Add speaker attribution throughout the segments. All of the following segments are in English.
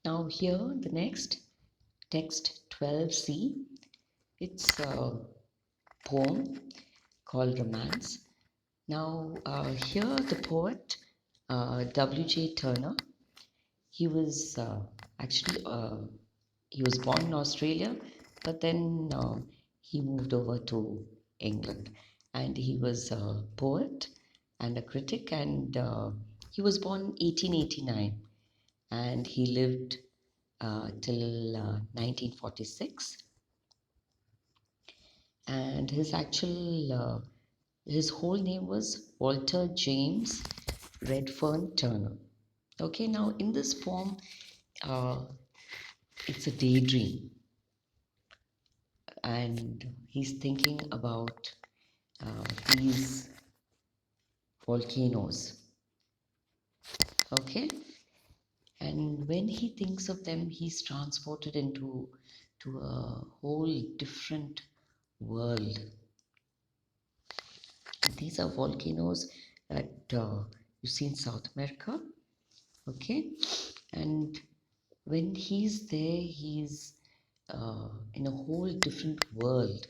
Speaker 1: Now here the next text 12C. It's a poem called Romance. Now here the poet W.J. Turner. He was he was born in Australia, but then he moved over to England, and he was a poet and a critic, and he was born 1889, and he lived till 1946, and his whole name was Walter James Redfern Turner. Okay, now in this poem, uh, it's a daydream, and he's thinking about these volcanoes. Okay, and when he thinks of them, he's transported into to a whole different world. These are volcanoes that you see in South America. Okay, and when he's there, he's in a whole different world.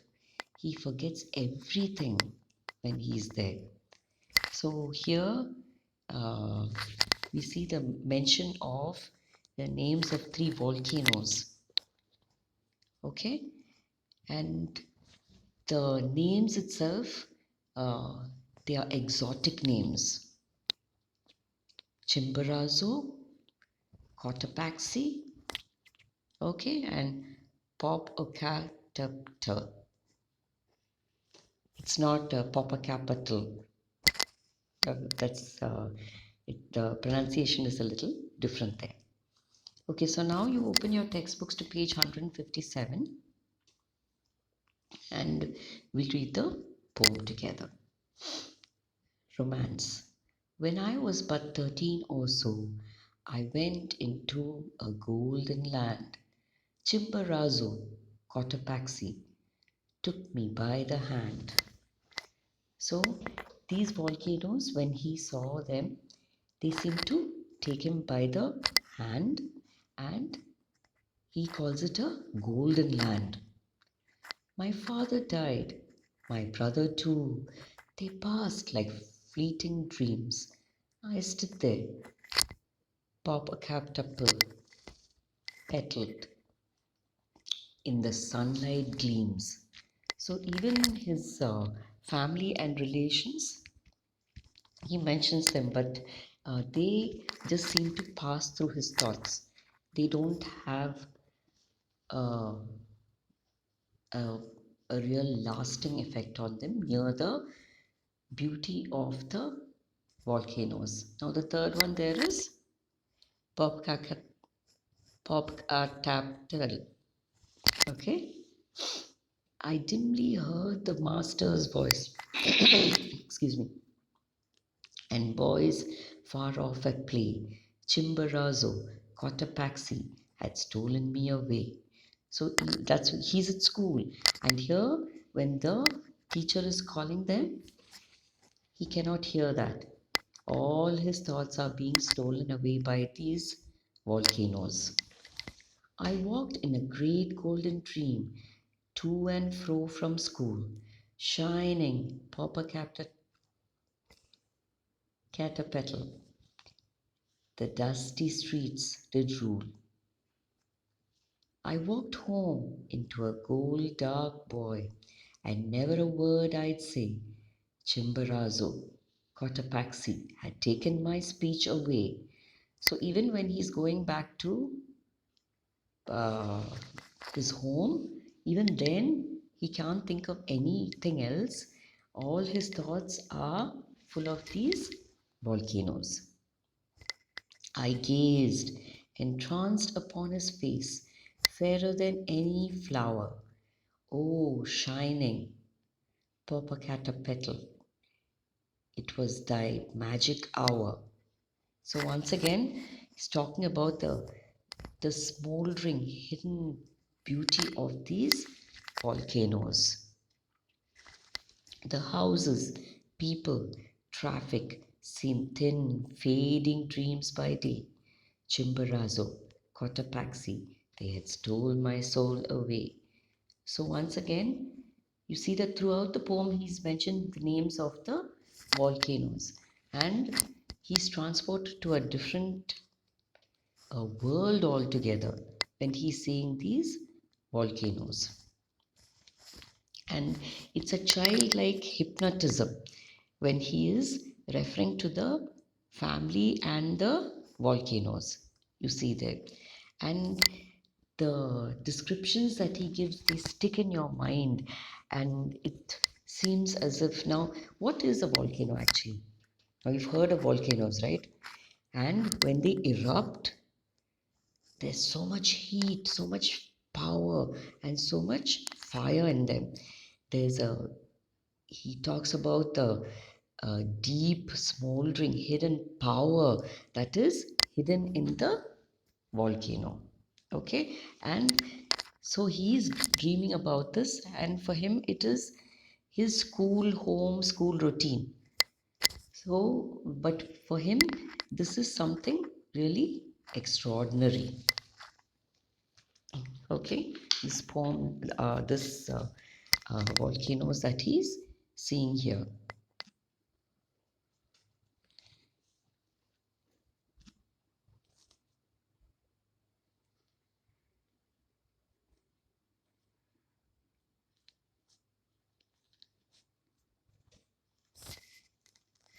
Speaker 1: He forgets everything when he's there. So here uh, we see the mention of the names of three volcanoes. Okay, and the names itself, uh, they are exotic names. Chimborazo, Cotopaxi, okay, and Popocatepetl. It's not Popocatepetl. That's the pronunciation is a little different there. Okay, so now you open your textbooks to page 157, and we'll read the poem together. Romance. When I was but 13 or so, I went into a golden land. Chimborazo, Cotopaxi, took me by the hand. So these volcanoes, when he saw them, they seemed to take him by the hand, and he calls it a golden land. My father died, my brother too. They passed like fleeting dreams. I stood there, Popocatepetl, petaled in the sunlight gleams. So even his family and relations, he mentions them, but they just seem to pass through his thoughts. They don't have uh, a, a real lasting effect on them near the beauty of the volcanoes. Now the third one there is Popocatepetl. Okay, I dimly heard the master's voice. Excuse me. And boys far off at play. Chimborazo, Cotopaxi had stolen me away. So that's he's at school, and here when the teacher is calling them, he cannot hear that. All his thoughts are being stolen away by these volcanoes. I walked in a great golden dream to and fro from school, shining Popocatepetl. The dusty streets did rule. I walked home into a gold dark boy, and never a word I'd say. Chimborazo, Cotopaxi had taken my speech away. So even when he's going back to uh, his home, even then he can't think of anything else. All his thoughts are full of these volcanoes. I gazed, entranced upon his face, fairer than any flower. Oh, shining Popocatepetl, it was thy magic hour. So once again, he's talking about the smoldering, hidden beauty of these volcanoes. The houses, people, traffic seem thin, fading dreams by day. Chimborazo, Cotopaxi, they had stole my soul away. So once again, you see that throughout the poem he's mentioned the names of the volcanoes, and he's transported to a different world altogether when he's seeing these volcanoes. And it's a childlike hypnotism when he is referring to the family and the volcanoes. You see there. And the descriptions that he gives, they stick in your mind, and it seems as if now, what is a volcano actually? Now, you've heard of volcanoes, right? And when they erupt, there's so much heat, so much power, and so much fire in them. There's a He talks about the deep, smoldering, hidden power that is hidden in the volcano. Okay, and so he's dreaming about this, and for him, it is his school routine. So, but for him, this is something really extraordinary. Okay, this poem, this volcanoes that he's seeing here.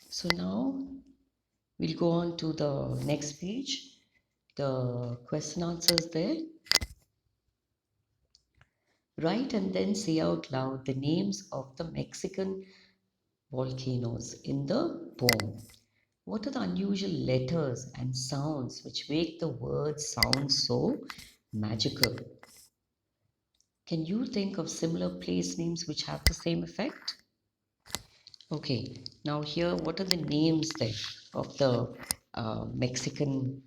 Speaker 1: So now we'll go on to the next page. The question answers there. Write and then say out loud the names of the Mexican volcanoes in the poem. What are the unusual letters and sounds which make the words sound so magical? Can you think of similar place names which have the same effect? Okay, now here, what are the names then of the Mexican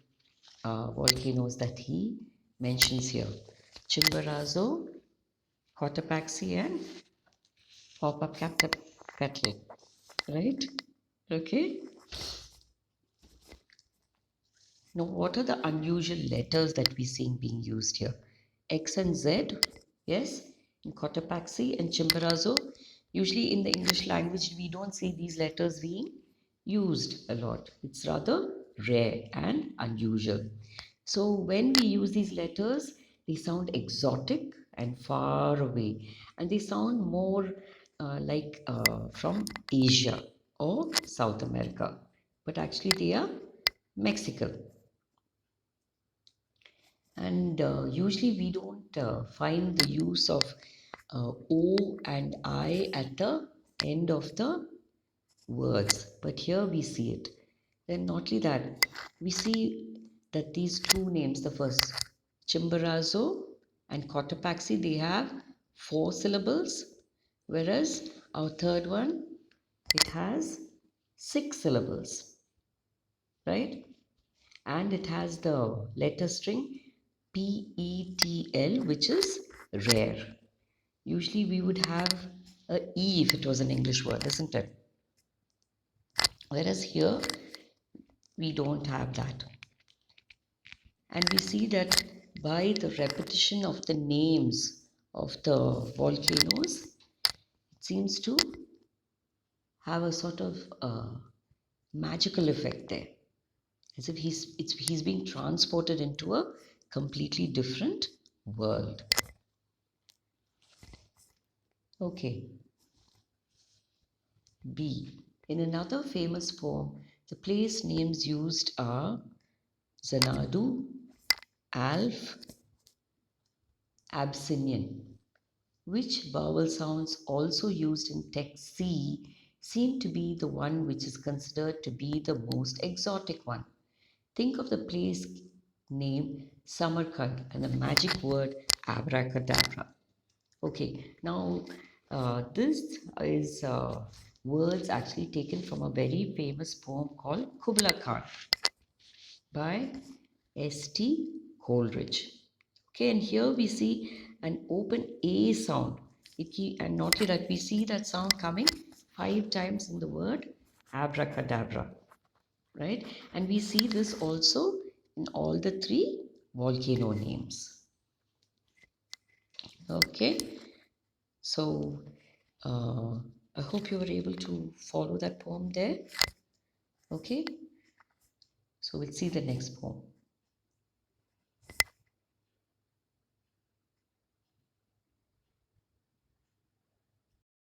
Speaker 1: volcanoes that he mentions here? Chimborazo, Cotopaxi, and Popocatépetl, right? Okay. Now, what are the unusual letters that we see being used here? X and Z, yes, in Cotopaxi and Chimborazo. Usually in the English language, we don't see these letters being used a lot. It's rather rare and unusual. So when we use these letters, they sound exotic and far away, and they sound more like from Asia or South America, but actually they are Mexican. And usually we don't find the use of O and I at the end of the words, but here we see it. Then not only that, we see that these two names, the first Chimborazo and Cotopaxi, they have 4 syllables, whereas our third one, it has 6 syllables, right? And it has the letter string PETL, which is rare. Usually we would have a E if it was an English word, isn't it? Whereas here we don't have that. And we see that by the repetition of the names of the volcanoes, it seems to have a sort of magical effect there, as if he's being transported into a completely different world. Okay. B. In another famous poem, the place names used are Xanadu, Alf, Abyssinian. Which vowel sounds also used in text C seem to be the one which is considered to be the most exotic one? Think of the place name Samarkand and the magic word abracadabra. Okay, now this is words actually taken from a very famous poem called Kubla Khan by S.T. Coleridge. Okay, and here we see an open A sound. And not only that, we see that sound coming 5 times in the word abracadabra, right? And we see this also in all the 3 volcano names. Okay, so I hope you were able to follow that poem there. Okay, so we'll see the next poem.